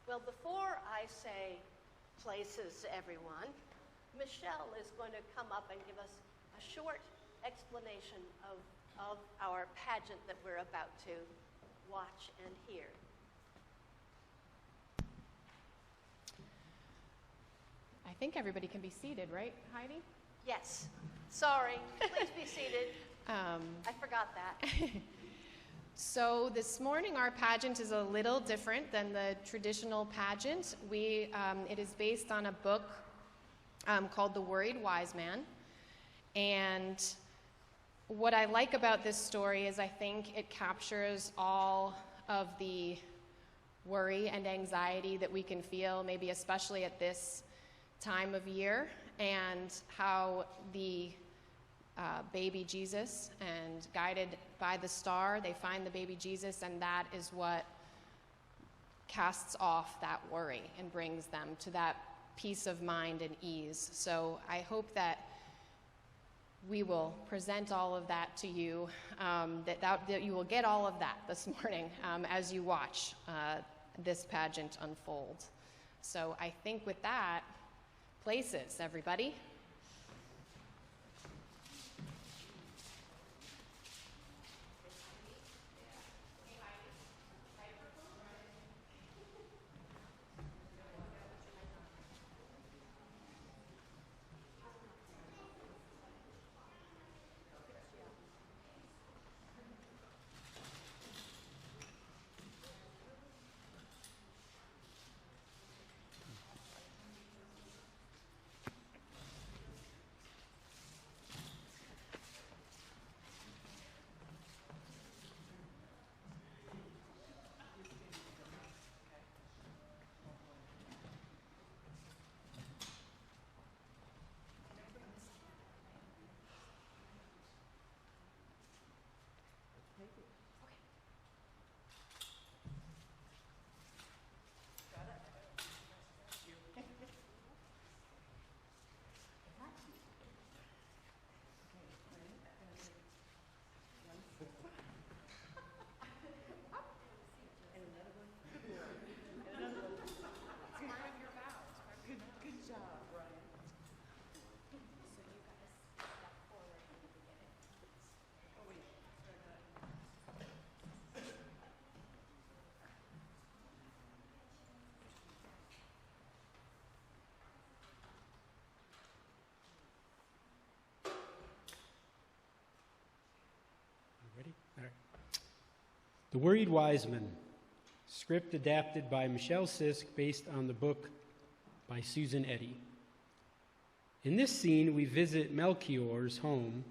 Well, before I say places, everyone, Michelle is going to come up and give us a short explanation of our pageant that we're about to watch and hear. I think everybody can be seated, right, Heidi? Yes. Sorry. Please be seated. I forgot that. So this morning our pageant is a little different than the traditional pageant. It is based on a book called The Worried Wise Man. And what I like about this story is I think it captures all of the worry and anxiety that we can feel, maybe especially at this time of year, and how the baby Jesus, and guided by the star, they find the baby Jesus, and that is what casts off that worry and brings them to that peace of mind and ease. So I hope that we will present all of that to you, that you will get all of that this morning as you watch this pageant unfold. So I think with that, places, everybody. The Worried Wise Man, script adapted by Michelle Sisk based on the book by Susan Eaddy. In this scene, we visit Melchior's home,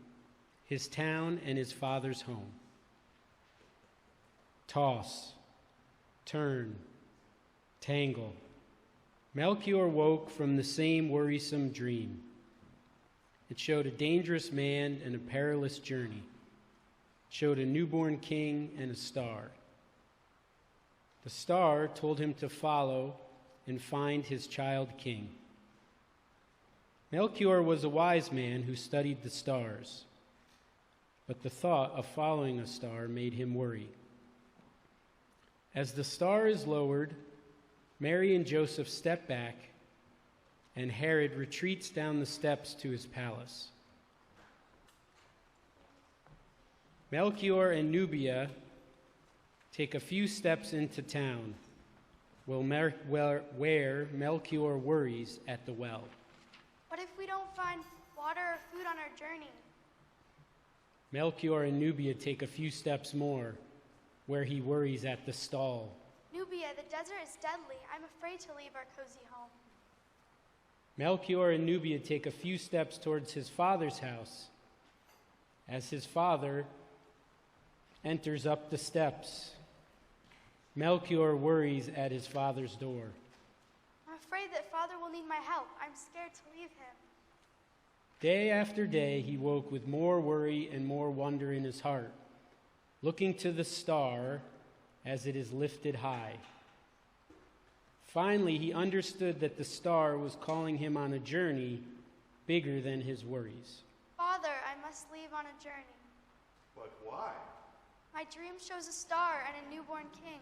his town, and his father's home. Toss, turn, tangle. Melchior woke from the same worrisome dream. It showed a dangerous man and a perilous journey. Showed a newborn king and a star. The star told him to follow and find his child king. Melchior was a wise man who studied the stars, but the thought of following a star made him worry. As the star is lowered, Mary and Joseph step back, and Herod retreats down the steps to his palace. Melchior and Nubia take a few steps into town, where Melchior worries at the well. What if we don't find water or food on our journey? Melchior and Nubia take a few steps more, where he worries at the stall. Nubia, the desert is deadly. I'm afraid to leave our cozy home. Melchior and Nubia take a few steps towards his father's house, as his father enters up the steps. Melchior worries at his father's door. I'm afraid that Father will need my help. I'm scared to leave him. Day after day, he woke with more worry and more wonder in his heart, looking to the star as it is lifted high. Finally, he understood that the star was calling him on a journey bigger than his worries. Father, I must leave on a journey. But why? My dream shows a star and a newborn king.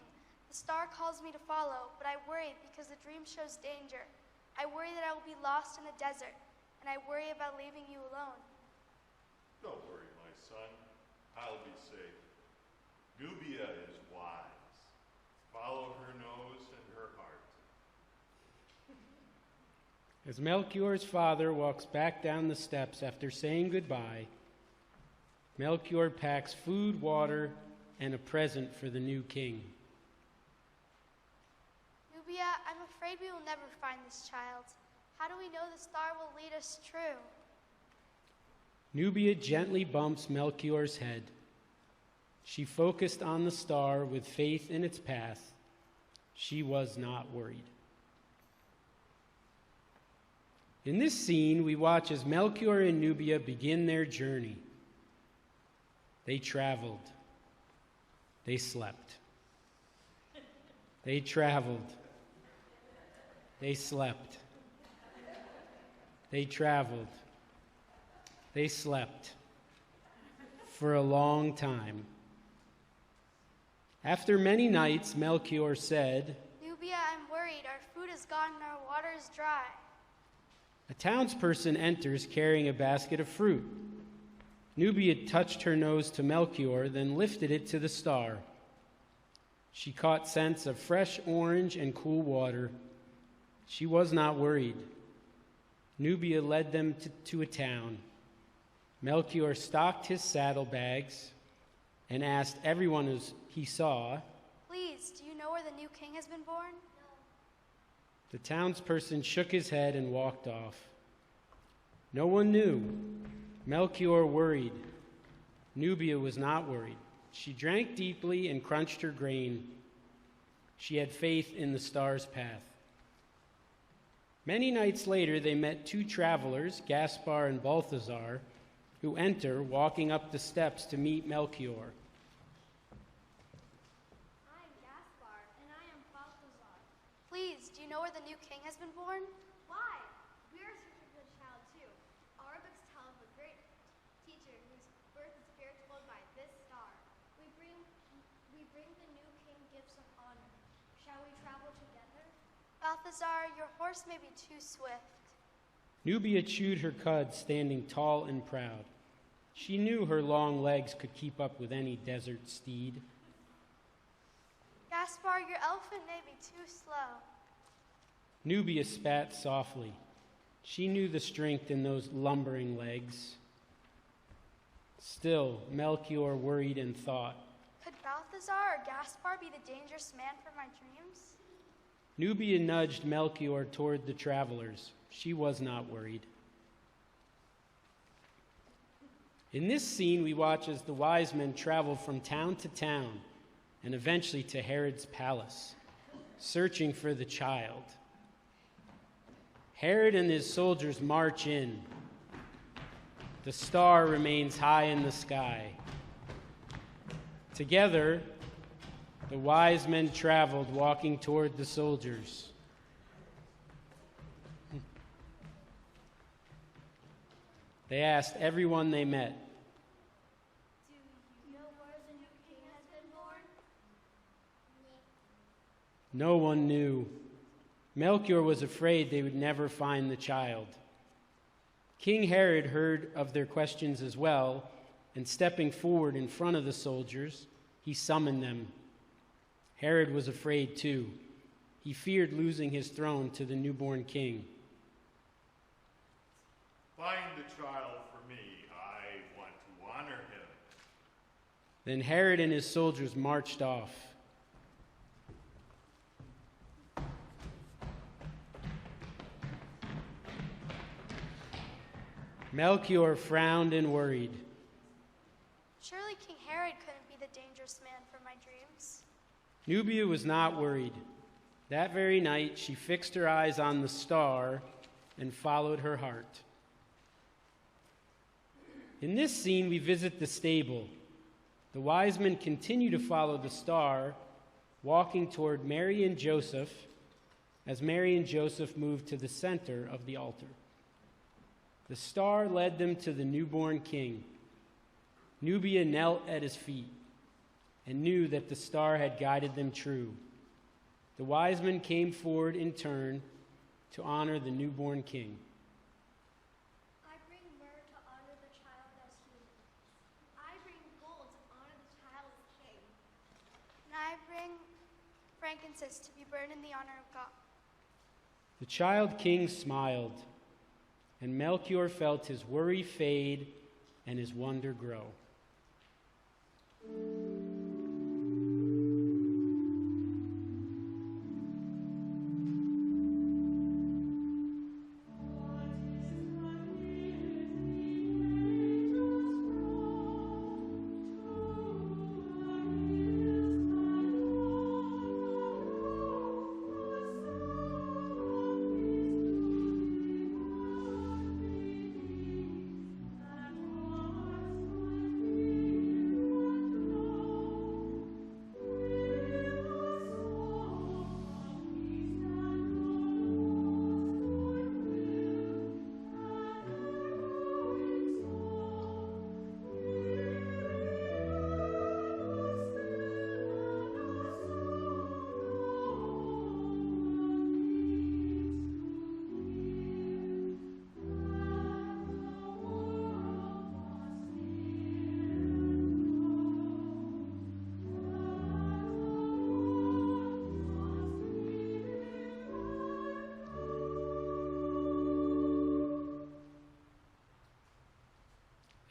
The star calls me to follow, but I worry because the dream shows danger. I worry that I will be lost in the desert, and I worry about leaving you alone. Don't worry, my son. I'll be safe. Nubia is wise. Follow her nose and her heart. As Melchior's father walks back down the steps after saying goodbye, Melchior packs food, water, and a present for the new king. Nubia, I'm afraid we will never find this child. How do we know the star will lead us true? Nubia gently bumps Melchior's head. She focused on the star with faith in its path. She was not worried. In this scene, we watch as Melchior and Nubia begin their journey. They traveled. They slept. They traveled. They slept. They traveled. They slept for a long time. After many nights, Melchior said, Nubia, I'm worried. Our food is gone and our water is dry. A townsperson enters carrying a basket of fruit. Nubia touched her nose to Melchior, then lifted it to the star. She caught scents of fresh orange and cool water. She was not worried. Nubia led them to a town. Melchior stocked his saddlebags and asked everyone as he saw, Please, do you know where the new king has been born? The townsperson shook his head and walked off. No one knew. Melchior worried. Nubia was not worried. She drank deeply and crunched her grain. She had faith in the star's path. Many nights later, they met two travelers, Gaspar and Balthazar, who enter, walking up the steps to meet Melchior. I am Gaspar, and I am Balthazar. Please, do you know where the new king has been born? Why? We are searching for the child, too. Our books tell of a great teacher whose birth is foretold by this star. We bring the new king gifts of honor. Shall we travel together? Balthazar, your horse may be too swift. Nubia chewed her cud, standing tall and proud. She knew her long legs could keep up with any desert steed. Gaspar, your elephant may be too slow. Nubia spat softly. She knew the strength in those lumbering legs. Still, Melchior worried and thought. Could Balthazar or Gaspar be the dangerous man for my dreams? Nubia nudged Melchior toward the travelers. She was not worried. In this scene, we watch as the wise men travel from town to town and eventually to Herod's palace, searching for the child. Herod and his soldiers march in. The star remains high in the sky. Together, the wise men traveled, walking toward the soldiers. They asked everyone they met, Do you know where the new king has been born? No one knew. Melchior was afraid they would never find the child. King Herod heard of their questions as well, and stepping forward in front of the soldiers, he summoned them. Herod was afraid too. He feared losing his throne to the newborn king. Find the child for me. I want to honor him. Then Herod and his soldiers marched off. Melchior frowned and worried. Surely King Herod couldn't be the dangerous man for my dreams. Nubia was not worried. That very night, she fixed her eyes on the star and followed her heart. In this scene, we visit the stable. The wise men continue to follow the star, walking toward Mary and Joseph, as Mary and Joseph moved to the center of the altar. The star led them to the newborn king. Nubia knelt at his feet and knew that the star had guided them true. the wise men came forward in turn to honor the newborn king. I bring myrrh to honor the child as human. I bring gold to honor the child as king. And I bring frankincense to be burned in the honor of God. The child king smiled, and Melchior felt his worry fade and his wonder grow.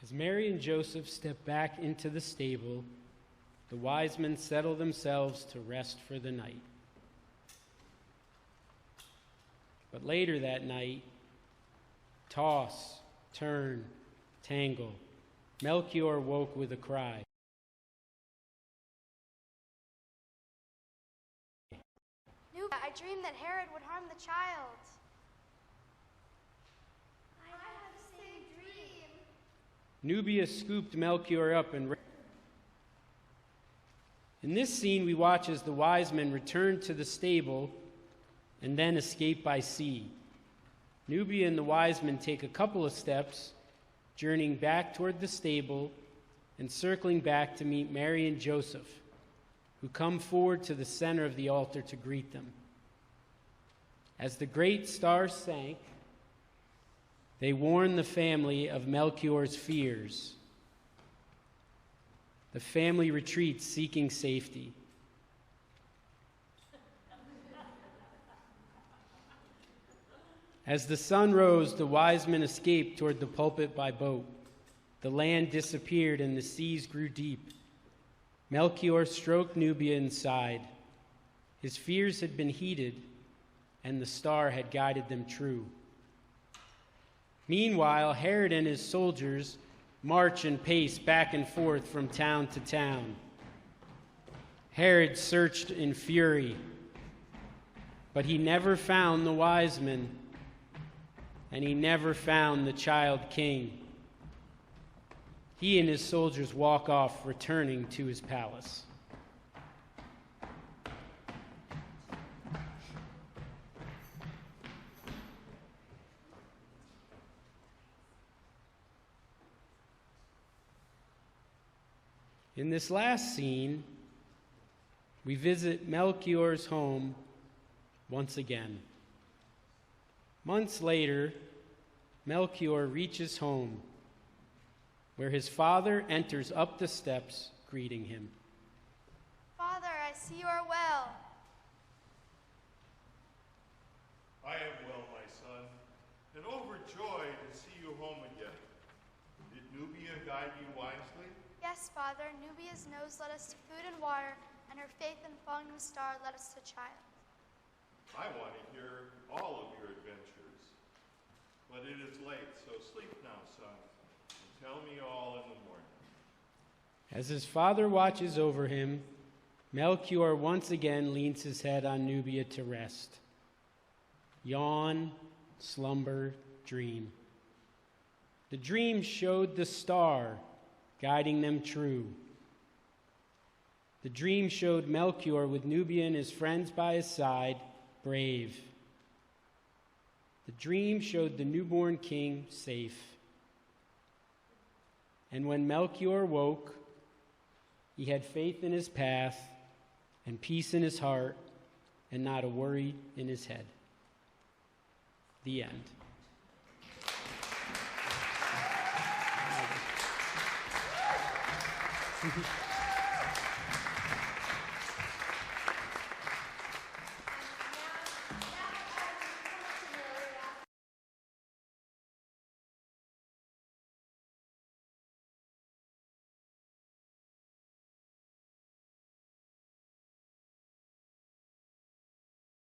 As Mary and Joseph step back into the stable, the wise men settle themselves to rest for the night. But later that night, toss, turn, tangle, Melchior woke with a cry. I dreamed that Herod would harm the child. I have the same dream. Nubia scooped Melchior up and in this scene, we watch as the wise men return to the stable and then escape by sea. Nubia and the wise men take a couple of steps, journeying back toward the stable and circling back to meet Mary and Joseph, who come forward to the center of the altar to greet them. As the great star sank, they warn the family of Melchior's fears. The family retreats, seeking safety. As the sun rose, the wise men escaped toward the pulpit by boat. The land disappeared and the seas grew deep. Melchior stroked Nubia and sighed. His fears had been heeded, and the star had guided them true. Meanwhile, Herod and his soldiers march and pace back and forth from town to town. Herod searched in fury, but he never found the wise men, and he never found the child king. He and his soldiers walk off, returning to his palace. In this last scene, we visit Melchior's home once again. Months later, Melchior reaches home, where his father enters up the steps, greeting him. Father, I see you are well. I am well, my son, and overjoyed to see you home again. Did Nubia guide you wisely? Yes, Father, Nubia's nose led us to food and water, and her faith in following the star led us to child. I want to hear all of your adventures. But it is late, so sleep now, son, and tell me all in the morning. As his father watches over him, Melchior once again leans his head on Nubia to rest. Yawn, slumber, dream. The dream showed the star, guiding them true. The dream showed Melchior with Nubia and his friends by his side, brave. The dream showed the newborn king safe. And when Melchior woke, he had faith in his path and peace in his heart and not a worry in his head. The end.